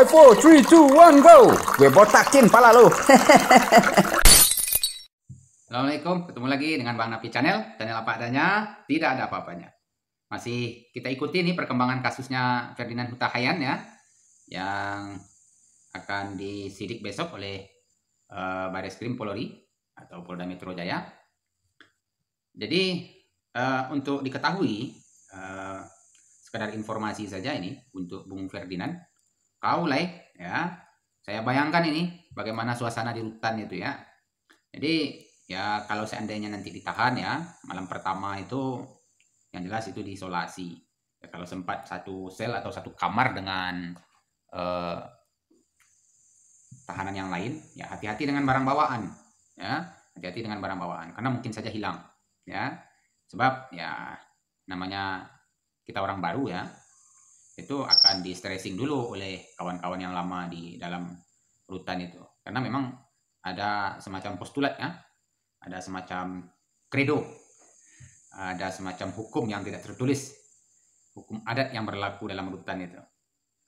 5, 4, 3, 2, 1, go. Gue botakin pala lu. Assalamualaikum, ketemu lagi dengan Bang Napi Channel apa adanya, tidak ada apa-apanya. Masih kita ikuti nih perkembangan kasusnya Ferdinand Huta Hayan ya, yang akan disidik besok oleh Bareskrim Polri atau Polda Metro Jaya. Jadi untuk diketahui, sekedar informasi saja ini untuk Bung Ferdinand, kau like ya, saya bayangkan ini bagaimana suasana di rutan itu ya. Jadi ya kalau seandainya nanti ditahan ya, malam pertama itu yang jelas itu diisolasi. Ya, kalau sempat satu sel atau satu kamar dengan tahanan yang lain, ya hati-hati dengan barang bawaan. Ya, hati-hati dengan barang bawaan karena mungkin saja hilang. Ya, sebab ya namanya kita orang baru ya, itu akan di stressing dulu oleh kawan-kawan yang lama di dalam rutan itu. Karena memang ada semacam postulat ya, ada semacam kredo, ada semacam hukum yang tidak tertulis, hukum adat yang berlaku dalam rutan itu.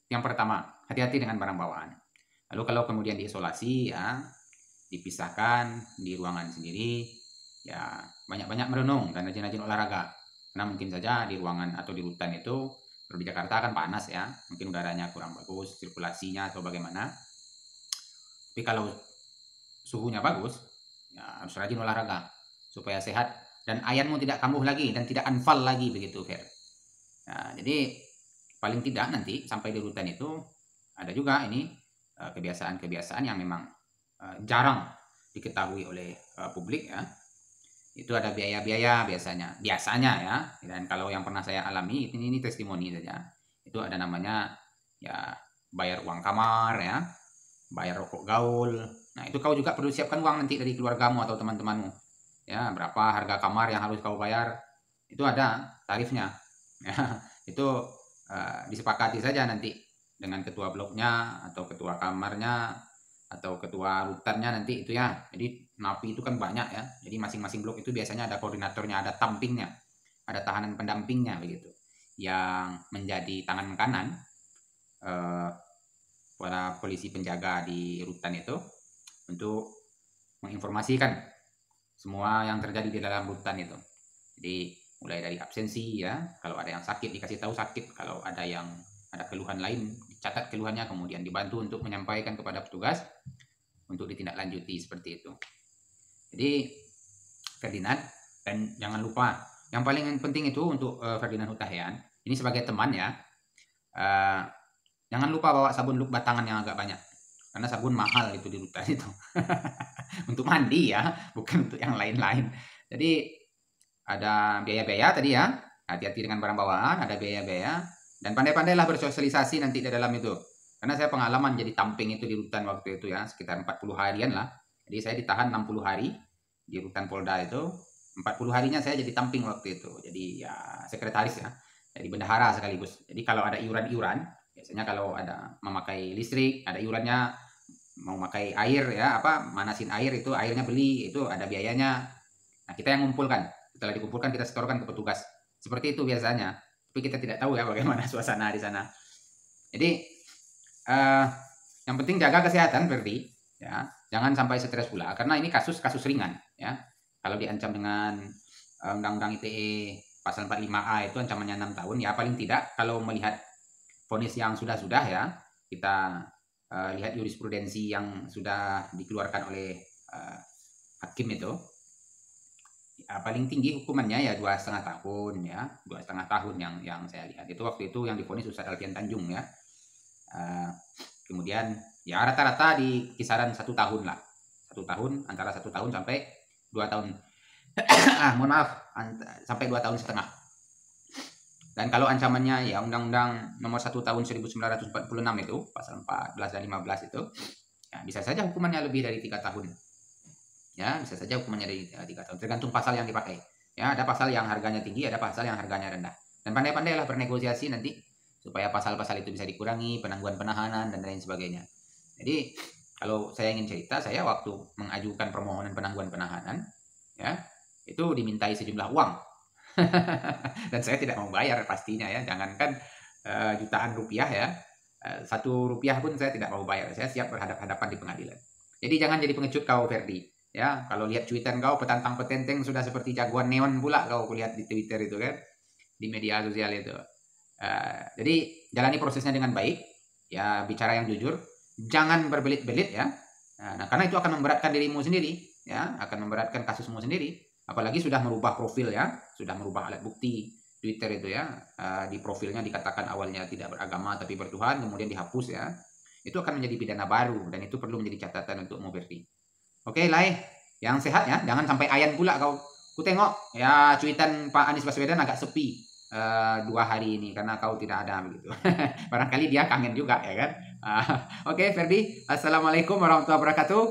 Yang pertama, hati-hati dengan barang bawaan. Lalu kalau kemudian diisolasi ya, dipisahkan di ruangan sendiri, ya banyak-banyak merenung dan rajin-rajin olahraga. Karena mungkin saja di ruangan atau di rutan itu, kalau di Jakarta kan panas ya, mungkin udaranya kurang bagus, sirkulasinya atau bagaimana. Tapi kalau suhunya bagus, ya harus rajin olahraga supaya sehat dan ayammu tidak kambuh lagi dan tidak anfal lagi begitu, Fer. Nah, jadi paling tidak nanti sampai di rutan itu ada juga ini kebiasaan-kebiasaan yang memang jarang diketahui oleh publik ya. Itu ada biaya-biaya biasanya ya. Dan kalau yang pernah saya alami ini testimoni saja. Itu ada namanya ya bayar uang kamar ya, bayar rokok gaul. Nah, itu kau juga perlu siapkan uang nanti dari keluargamu atau teman-temanmu. Ya, berapa harga kamar yang harus kau bayar? Itu ada tarifnya. Ya, itu disepakati saja nanti dengan ketua bloknya atau ketua kamarnya atau ketua rutannya nanti itu ya. Jadi napi itu kan banyak ya. Jadi masing-masing blok itu biasanya ada koordinatornya, ada tampingnya, ada tahanan pendampingnya begitu. Yang menjadi tangan kanan para polisi penjaga di rutan itu untuk menginformasikan semua yang terjadi di dalam rutan itu. Jadi mulai dari absensi ya, kalau ada yang sakit dikasih tahu sakit, kalau ada yang ada keluhan lain dicatat keluhannya, kemudian dibantu untuk menyampaikan kepada petugas untuk ditindaklanjuti seperti itu. Jadi Ferdinand, dan jangan lupa yang paling penting itu untuk Ferdinand Huta Hayan ini sebagai teman ya, jangan lupa bawa sabun luk batangan yang agak banyak karena sabun mahal itu di rutan itu. Untuk mandi ya, bukan untuk yang lain-lain. Jadi ada biaya-biaya tadi ya, hati-hati dengan barang bawaan, ada biaya-biaya, dan pandai-pandailah bersosialisasi nanti di dalam itu. Karena saya pengalaman jadi tamping itu di rutan waktu itu ya, sekitar 40 harian lah. Jadi saya ditahan 60 hari di rutan Polda itu, 40 harinya saya jadi tamping waktu itu. Jadi ya sekretaris ya, jadi bendahara sekaligus. Jadi kalau ada iuran-iuran, biasanya kalau ada memakai listrik, ada iurannya, mau pakai air ya, manasin air itu airnya beli, itu ada biayanya. Nah, kita yang ngumpulkan. Setelah dikumpulkan kita setorkan ke petugas. Seperti itu biasanya. Tapi kita tidak tahu ya bagaimana suasana di sana. Jadi yang penting jaga kesehatan Ferdi ya. Jangan sampai stres pula karena ini kasus-kasus ringan ya. Kalau diancam dengan Undang-Undang ITE pasal 45A itu ancamannya 6 tahun ya, paling tidak kalau melihat vonis yang sudah-sudah ya, kita lihat jurisprudensi yang sudah dikeluarkan oleh hakim itu ya, paling tinggi hukumannya ya 2,5 tahun ya, 2,5 tahun yang saya lihat itu waktu itu yang divonis Ustadz Alfian Tanjung ya. Kemudian ya rata-rata di kisaran 1 tahun lah, 1 tahun, antara 1 tahun sampai 2 tahun. Mohon maaf, sampai 2,5 tahun. Dan kalau ancamannya ya Undang-Undang Nomor 1 Tahun 1946 itu pasal 14 dan 15 itu ya, bisa saja hukumannya lebih dari 3 tahun. Ya, bisa saja hukumannya dari 3 tahun, tergantung pasal yang dipakai. Ya, ada pasal yang harganya tinggi, ada pasal yang harganya rendah. Dan pandai-pandailah bernegosiasi nanti supaya pasal-pasal itu bisa dikurangi, penangguhan penahanan dan lain sebagainya. Jadi, kalau saya ingin cerita, saya waktu mengajukan permohonan penangguhan penahanan ya, itu dimintai sejumlah uang. Dan saya tidak mau bayar pastinya ya, jangankan jutaan rupiah ya, Rp1 pun saya tidak mau bayar. Saya siap berhadapan di pengadilan. Jadi jangan jadi pengecut kau, Ferdi. Ya, kalau lihat cuitan kau petantang petenteng sudah seperti jagoan neon pula kau kulihat di Twitter itu kan, di media sosial itu. Jadi jalani prosesnya dengan baik, ya bicara yang jujur, jangan berbelit-belit ya. Nah, karena itu akan memberatkan dirimu sendiri, ya, akan memberatkan kasusmu sendiri. Apalagi sudah merubah profil ya, sudah merubah alat bukti. Twitter itu ya, di profilnya dikatakan awalnya tidak beragama tapi bertuhan, kemudian dihapus ya. Itu akan menjadi pidana baru dan itu perlu menjadi catatan untuk Ferdi. Oke, Lai, yang sehat ya, jangan sampai ayan pula kau. Ku tengok ya cuitan Pak Anies Baswedan agak sepi 2 hari ini karena kau tidak ada begitu. Barangkali dia kangen juga ya kan. Oke, Ferdi, assalamualaikum warahmatullahi wabarakatuh.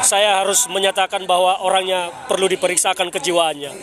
Saya harus menyatakan bahwa orangnya perlu diperiksakan kejiwaannya.